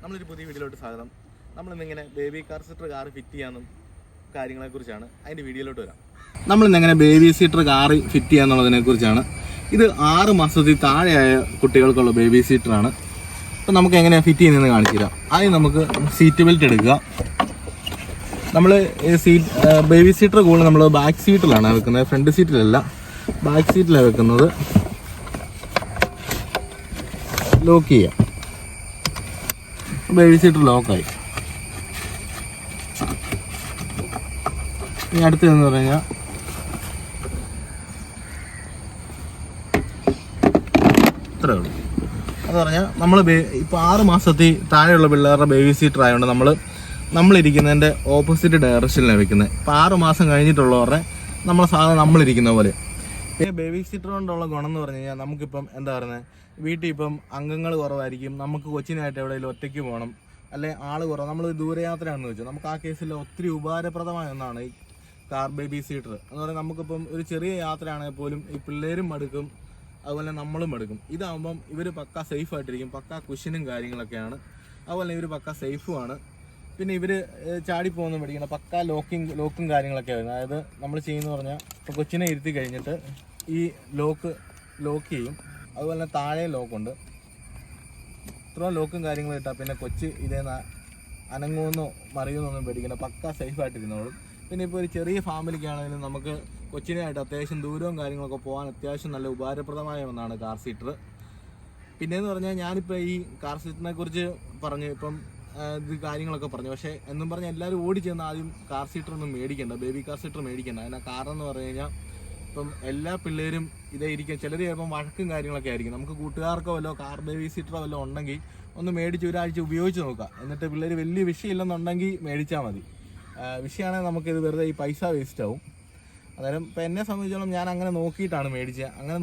നമ്മളൊരു പുതിയ വീഡിയോയിലോട്ട് സ്വാഗതം. നമ്മളിന്നിങ്ങനെ baby car seater car fit ചെയ്യാനും കാര്യങ്ങളെക്കുറിച്ചാണ്. അതിൻ്റെ വീഡിയോയിലോട്ട് വരാം. നമ്മളിന്നെങ്ങനെ ബേബി സീറ്റർ കാർ ഫിറ്റ് ചെയ്യാന്നുള്ളതിനെ കുറിച്ചാണ്. ഇത് 6 മാസത്തിൽ താഴെയായ കുട്ടികൾക്കുള്ള ബേബി സീറ്ററാണ്. അപ്പോൾ നമുക്ക് എങ്ങനെയാണ് ഫിറ്റ് ചെയ്യുന്നതെന്ന് കാണിച്ചു തരാം. ആദ്യം നമുക്ക് സീറ്റ് ബെൽറ്റ് എടുക്കുക. നമ്മൾ ബേബി സീറ്റർ കൂടുതൽ നമ്മൾ ബാക്ക് സീറ്റിലാണ് വെക്കുന്നത്, ഫ്രണ്ട് സീറ്റിലല്ല, ബാക്ക് സീറ്റിലാണ് വെക്കുന്നത്. ലോക്ക് ചെയ്യാം. ബേബി സീറ്റർ ലോക്കായി. ഇനി അടുത്തതെന്ന് പറഞ്ഞാൽ ഇത്രയേ ഉള്ളൂ. അത് പറഞ്ഞാൽ നമ്മൾ ഇപ്പോൾ 6 മാസത്തിൽ താഴെയുള്ള പിള്ളേരുടെ ബേബി സീറ്റർ ആയതുകൊണ്ട് നമ്മളിരിക്കുന്നതിൻ്റെ ഓപ്പോസിറ്റ് ഡയറക്ഷനിലാണ് വെക്കുന്നത്. ഇപ്പോൾ 6 മാസം കഴിഞ്ഞിട്ടുള്ളവരുടെ സാധാരണ നമ്മളിരിക്കുന്ന പോലെ. പിന്നെ ബേബി സീറ്റർ കൊണ്ടുള്ള ഗുണം എന്ന് പറഞ്ഞു കഴിഞ്ഞാൽ നമുക്കിപ്പം എന്താ പറയുന്നത്, വീട്ടിൽ ഇപ്പം അംഗങ്ങൾ കുറവായിരിക്കും, നമുക്ക് കൊച്ചിനായിട്ട് എവിടെയെങ്കിലും ഒറ്റയ്ക്ക് പോകണം, അല്ലെ ആൾ കുറവ്, നമ്മൾ ദൂരയാത്രയാണെന്ന് വെച്ചാൽ നമുക്ക് ആ കേസിൽ ഒത്തിരി ഉപകാരപ്രദമായ ഒന്നാണ് ഈ കാർ ബേബി സീറ്റർ എന്ന് പറയുന്നത്. നമുക്കിപ്പം ഒരു ചെറിയ യാത്രയാണെങ്കിൽ പോലും ഈ പിള്ളേരും മടുക്കും, അതുപോലെ നമ്മളും മടുക്കും. ഇതാകുമ്പം ഇവർ പക്ക സേഫ് ആയിട്ടിരിക്കും, പക്ക കുഷനും കാര്യങ്ങളൊക്കെയാണ്, അതുപോലെ ഇവർ പക്ക സേഫുമാണ്. പിന്നെ ഇവർ ചാടിപ്പോകുന്ന പഠിക്കണം, പക്ക ലോക്കും കാര്യങ്ങളൊക്കെ ആയിരുന്നു. അതായത് നമ്മൾ ചെയ്യുന്ന പറഞ്ഞാൽ ഇപ്പോൾ കൊച്ചിനെ ഇരുത്തി കഴിഞ്ഞിട്ട് ഈ ലോക്ക് ചെയ്യും, അതുപോലെ തന്നെ താഴെ ലോക്കുണ്ട്. ഇത്ര ലോക്കും കാര്യങ്ങളും ഇട്ടാൽ പിന്നെ കൊച്ച് ഇതേന്ന് അനങ്ങുമെന്നോ മറിയുമെന്നൊന്നും പേടിക്കണം, പക്ക സേഫായിട്ടിരുന്നോളും. പിന്നെ ഇപ്പോൾ ഒരു ചെറിയ ഫാമിലിക്കാണെങ്കിലും നമുക്ക് കൊച്ചിനായിട്ട് അത്യാവശ്യം ദൂരവും കാര്യങ്ങളൊക്കെ പോകാൻ അത്യാവശ്യം നല്ല ഉപകാരപ്രദമായ ഒന്നാണ് കാർ സീറ്റർ. പിന്നെയെന്ന് പറഞ്ഞാൽ ഞാനിപ്പോൾ ഈ കാർ സീറ്ററിനെ കുറിച്ച് പറഞ്ഞു, ഇപ്പം ഇത് കാര്യങ്ങളൊക്കെ പറഞ്ഞു. പക്ഷേ എന്നും പറഞ്ഞാൽ എല്ലാവരും ഓടി ചെന്ന് ആദ്യം കാർ സീറ്റർ ഒന്നും മേടിക്കേണ്ട, ബേബി കാർ സീറ്റർ മേടിക്കേണ്ട. അതിന് കാരണം എന്ന് പറഞ്ഞു കഴിഞ്ഞാൽ ഇപ്പം എല്ലാ പിള്ളേരും ഇതേ ഇരിക്കും. ചിലർ ചിലപ്പം വഴക്കും കാര്യങ്ങളൊക്കെ ആയിരിക്കും. നമുക്ക് കൂട്ടുകാർക്കോ വല്ലോ കാർ ബേബി സീറ്ററോ വല്ലോ ഉണ്ടെങ്കിൽ ഒന്ന് മേടിച്ച് ഒരാഴ്ച ഉപയോഗിച്ച് നോക്കുക. എന്നിട്ട് പിള്ളേർ വലിയ വിഷയമില്ലെന്നുണ്ടെങ്കിൽ മേടിച്ചാൽ മതി. വിഷയമാണെങ്കിൽ നമുക്കിത് വെറുതെ ഈ പൈസ വേസ്റ്റ് ആവും. അന്നേരം ഇപ്പം എന്നെ സംബന്ധിച്ചോളം ഞാൻ അങ്ങനെ നോക്കിയിട്ടാണ് മേടിച്ചത്. അങ്ങനെ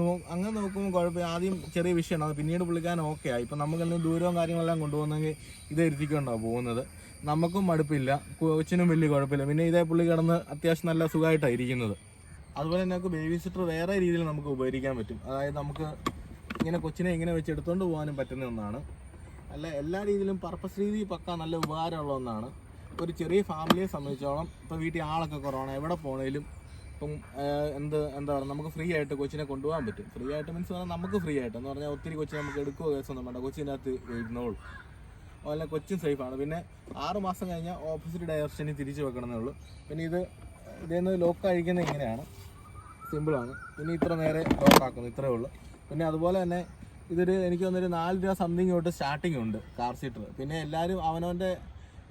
നോക്കുമ്പോൾ കുഴപ്പമില്ല. ആദ്യം ചെറിയ വിഷയമാണ്, അത് പിന്നീട് പുള്ളിക്കാൻ ഓക്കെ ആയി. ഇപ്പം നമുക്ക് എന്തെങ്കിലും ദൂരവും കാര്യങ്ങളെല്ലാം കൊണ്ടുപോകുന്നെങ്കിൽ ഇതേ ഇരുത്തിക്കൊണ്ടാണ് പോകുന്നത്. നമുക്കും മടുപ്പില്ല, കൊച്ചിനും വലിയ കുഴപ്പമില്ല. പിന്നെ ഇതേ പുള്ളി കിടന്ന് അത്യാവശ്യം നല്ല സുഖമായിട്ടാണ് ഇരിക്കുന്നത്. അതുപോലെ തന്നെ നമുക്ക് ബേബി സിറ്റർ വേറെ രീതിയിൽ നമുക്ക് ഉപകരിക്കാൻ പറ്റും. അതായത് നമുക്ക് ഇങ്ങനെ കൊച്ചിനെ ഇങ്ങനെ വെച്ച് എടുത്തുകൊണ്ട് പോകാനും പറ്റുന്ന ഒന്നാണ്. അല്ല എല്ലാ രീതിയിലും പർപ്പസ് രീതി പക്ക നല്ല ഉപകാരമുള്ള ഒന്നാണ്. ഒരു ചെറിയ ഫാമിലിയെ സംബന്ധിച്ചോളം ഇപ്പോൾ വീട്ടിൽ ആളൊക്കെ കുറവാണ്, എവിടെ പോകണേലും ഇപ്പം എന്താ പറയുക, നമുക്ക് ഫ്രീ ആയിട്ട് കൊച്ചിനെ കൊണ്ടുപോകാൻ പറ്റും. ഫ്രീ ആയിട്ട് മീൻസ് പറഞ്ഞാൽ നമുക്ക് ഫ്രീ ആയിട്ട് എന്ന് പറഞ്ഞാൽ ഒത്തിരി കൊച്ചിനെ നമുക്ക് എടുക്കുക കേസൊന്നും വേണ്ട, കൊച്ചിൻ്റെ അകത്ത് ഇരുന്നോളൂ. അതുപോലെ കൊച്ചും സേഫാണ്. പിന്നെ 6 മാസം കഴിഞ്ഞാൽ ഓപ്പോസിറ്റ് ഡയറക്ഷനിൽ തിരിച്ച് വെക്കണമെന്നേ ഉള്ളൂ. പിന്നെ ഇതേന്ന് ലോക്ക് അഴിക്കുന്നത് ഇങ്ങനെയാണ്, സിമ്പിളാണ്. പിന്നെ ഇത്ര നേരെ ലോക്കാക്കുന്നു, ഇത്രയേ ഉള്ളൂ. പിന്നെ അതുപോലെ തന്നെ എനിക്ക് തോന്നുന്നൊരു 4 രൂപ സംതിങ് തൊട്ട് സ്റ്റാർട്ടിങ് ഉണ്ട് കാർ സീറ്റർ. പിന്നെ എല്ലാവരും അവനവൻ്റെ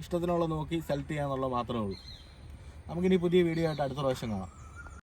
ഇഷ്ടത്തിനുള്ള നോക്കി സെലക്ട് ചെയ്യാന്നുള്ളത് മാത്രമേ ഉള്ളൂ. നമുക്കിനി പുതിയ വീഡിയോ ആയിട്ട് അടുത്ത പ്രാവശ്യം കാണാം.